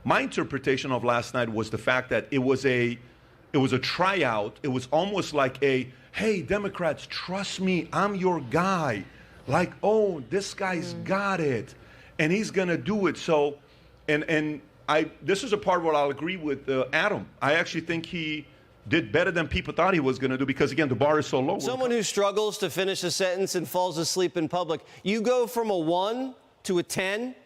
My interpretation of last night was the fact that it was a tryout. It was almost like hey, Democrats, trust me, I'm your guy. Like, oh, this guy's got it, and he's gonna do it. So, this is a part where I'll agree with Adam. I actually think he did better than people thought he was gonna do because, again, the bar is so low. Someone who struggles to finish a sentence and falls asleep in public, you go from a 1 to a 10.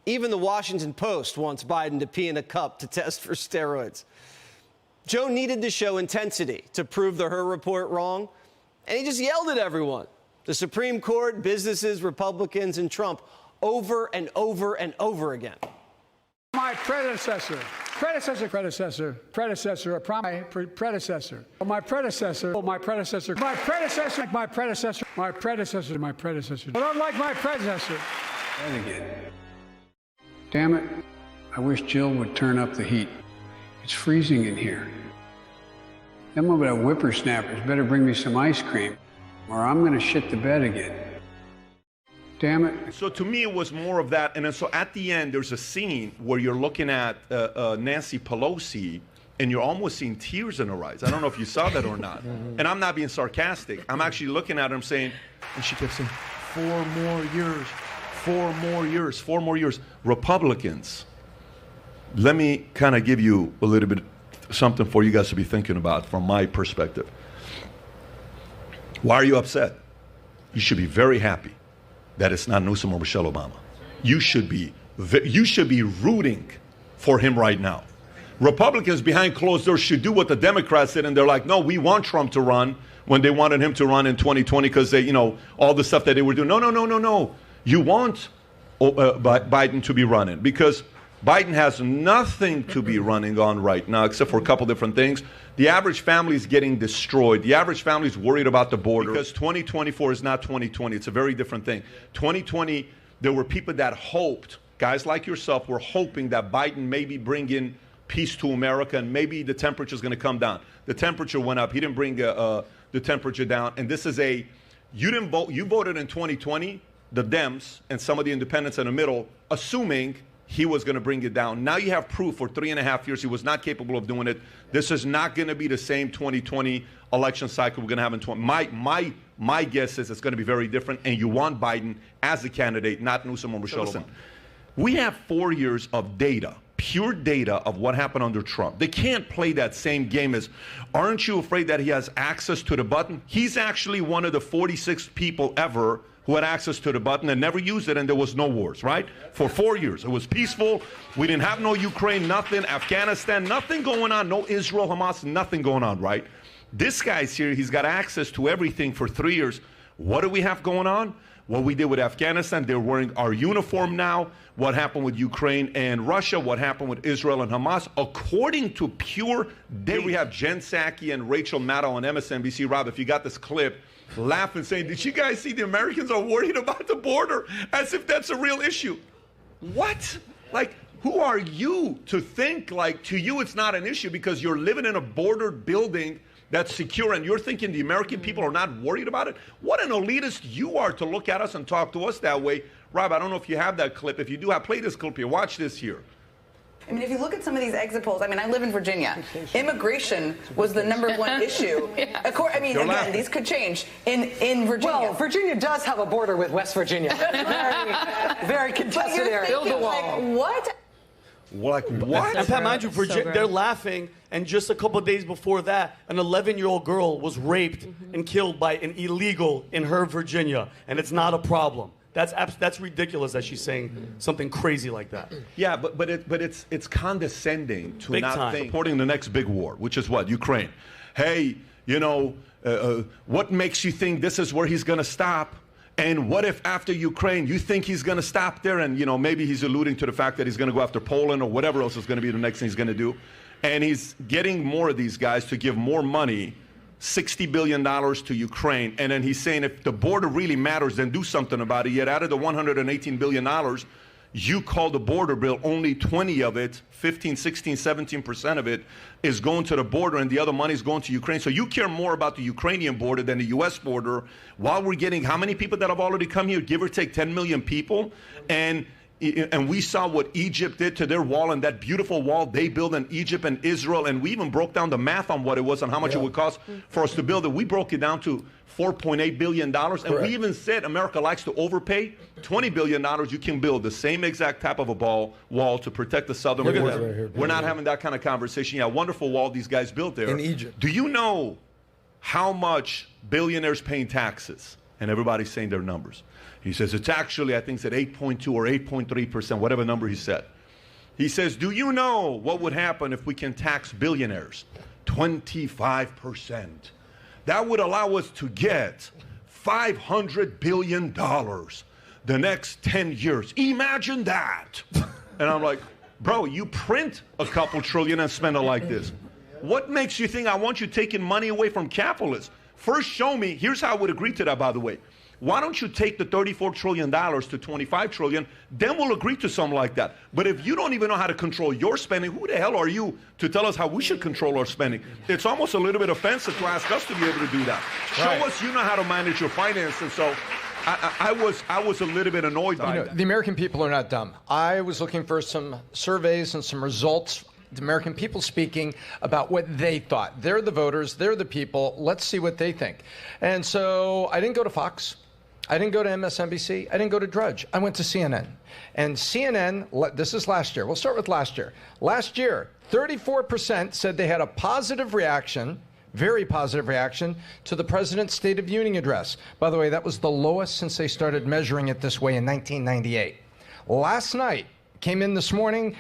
Even the Washington Post wants Biden to pee in a cup to test for steroids. Joe needed to show intensity to prove the Her report wrong, and he just yelled at everyone. The Supreme Court, businesses, Republicans, and Trump over and over and over again. My predecessor, my predecessor, but unlike my predecessor. And again. Damn it, I wish Jill would turn up the heat. It's freezing in here. Them over there whippersnappers better bring me some ice cream, or I'm gonna shit the bed again. Damn it. So to me, it was more of that. And then so at the end, there's a scene where you're looking at Nancy Pelosi, and you're almost seeing tears in her eyes. I don't know if you saw that or not. And I'm not being sarcastic. I'm actually looking at her and saying, and she kept saying, 4 more years, 4 more years, 4 more years. Republicans, let me kind of give you a little bit something for you guys to be thinking about from my perspective. Why are you upset? You should be very happy that it's not Newsom or Michelle Obama. You should be rooting for him right now. Republicans behind closed doors should do what the Democrats did, and they're like, no, we want Trump to run when they wanted him to run in 2020 because they, all the stuff that they were doing. No. You want Biden to be running because Biden has nothing to be running on right now except for a couple different things. The average family is getting destroyed. The average family is worried about the border because 2024 is not 2020. It's a very different thing. 2020, there were people that hoped, guys like yourself, were hoping that Biden maybe bring in peace to America and maybe the temperature is going to come down. The temperature went up. He didn't bring the temperature down. And this is you didn't vote. You voted in 2020, the Dems and some of the independents in the middle, assuming he was going to bring it down. Now you have proof for 3.5 years he was not capable of doing it. This is not going to be the same 2020 election cycle we're going to have in 2020. My guess is it's going to be very different, and you want Biden as a candidate, not Newsom or Michelle Obama. We have 4 years of data, pure data of what happened under Trump. They can't play that same game as, aren't you afraid that he has access to the button? He's actually one of the 46 people ever who had access to the button and never used it, and there was no wars, right? For 4 years. It was peaceful. We didn't have no Ukraine, nothing, Afghanistan, nothing going on, no Israel, Hamas, nothing going on, right? This guy's here, he's got access to everything for 3 years. What do we have going on? What we did with Afghanistan, they're wearing our uniform now. What happened with Ukraine and Russia, what happened with Israel and Hamas. According to pure data, we have Jen Psaki and Rachel Maddow on MSNBC. Rob, if you got this clip, laughing, saying, did you guys see the Americans are worried about the border as if that's a real issue? What? Like, who are you to think like to you it's not an issue because you're living in a bordered building that's secure and you're thinking the American people are not worried about it? What an elitist you are to look at us and talk to us that way. Rob, I don't know if you have that clip. If you do, play this clip here. Watch this here. I mean, if you look at some of these exit polls, I mean, I live in Virginia. Immigration was the #1 issue. Of course, I mean, again, these could change in Virginia. Well, Virginia does have a border with West Virginia. Very contested area. Build a wall. Like, what? Like what? And Pat, mind you, they're laughing, and just a couple of days before that, an 11-year-old girl was raped and killed by an illegal in Virginia, and it's not a problem. That's ridiculous that she's saying something crazy like that. Yeah, but it's condescending to big not time. think supporting the next big war, which is what? Ukraine. Hey, what makes you think this is where he's going to stop? And what if after Ukraine you think he's going to stop there? And maybe he's alluding to the fact that he's going to go after Poland or whatever else is going to be the next thing he's going to do. And he's getting more of these guys to give more money, $60 billion to Ukraine, and then he's saying if the border really matters, then do something about it. Yet out of the $118 billion you call the border bill, only 20 of it, 15, 16, 17% of it is going to the border, and the other money is going to Ukraine. So you care more about the Ukrainian border than the U.S. border, while we're getting how many people that have already come here? Give or take 10 million people. And and we saw what Egypt did to their wall and that beautiful wall they built in Egypt and Israel, and we even broke down the math on what it was and how much it would cost for us to build it. We broke it down to $4.8 billion, and we even said America likes to overpay. $20 billion, you can build the same exact type of a wall to protect the southern border. We're not having that kind of conversation. Yeah, wonderful wall these guys built there. In Egypt. Do you know how much billionaires pay in taxes? And everybody's saying their numbers. He says it's actually, I think, it's at 8.2 or 8.3%, whatever number he said. He says, do you know what would happen if we can tax billionaires? 25%. That would allow us to get $500 billion the next 10 years. Imagine that. And I'm like, bro, you print a couple trillion and spend it like this. What makes you think I want you taking money away from capitalists? First, show me. Here's how I would agree to that, by the way. Why don't you take the $34 trillion to $25 trillion? Then we'll agree to something like that. But if you don't even know how to control your spending, who the hell are you to tell us how we should control our spending? It's almost a little bit offensive to ask us to be able to do that. Show us you know how to manage your finances. So I was a little bit annoyed by that. The American people are not dumb. I was looking for some surveys and some results, the American people speaking about what they thought. They're the voters. They're the people. Let's see what they think. And so I didn't go to Fox. I didn't go to MSNBC. I didn't go to Drudge. I went to CNN. And CNN, this is last year. We'll start with last year. Last year, 34% said they had a positive reaction, very positive reaction, to the president's State of the Union address. By the way, that was the lowest since they started measuring it this way in 1998. Last night, came in this morning,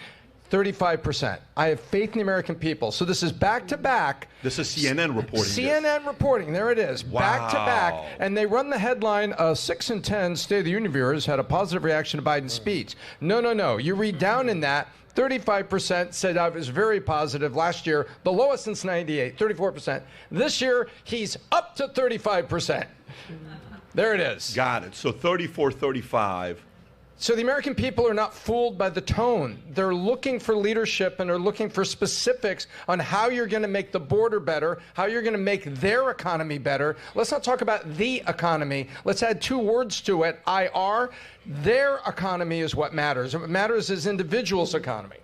35%. I have faith in the American people. So this is back to back. This is CNN reporting. CNN reporting. There it is. Wow. Back to back. And they run the headline, 6 in 10 State of the Union viewers had a positive reaction to Biden's speech. No. You read down in that, 35% said I was very positive last year, the lowest since 98, 34%. This year, he's up to 35%. There it is. Got it. So 34, 35. So the American people are not fooled by the tone. They're looking for leadership and they're looking for specifics on how you're going to make the border better, how you're going to make their economy better. Let's not talk about the economy. Let's add 2 words to it, IR. Their economy is what matters. And what matters is individuals' economy.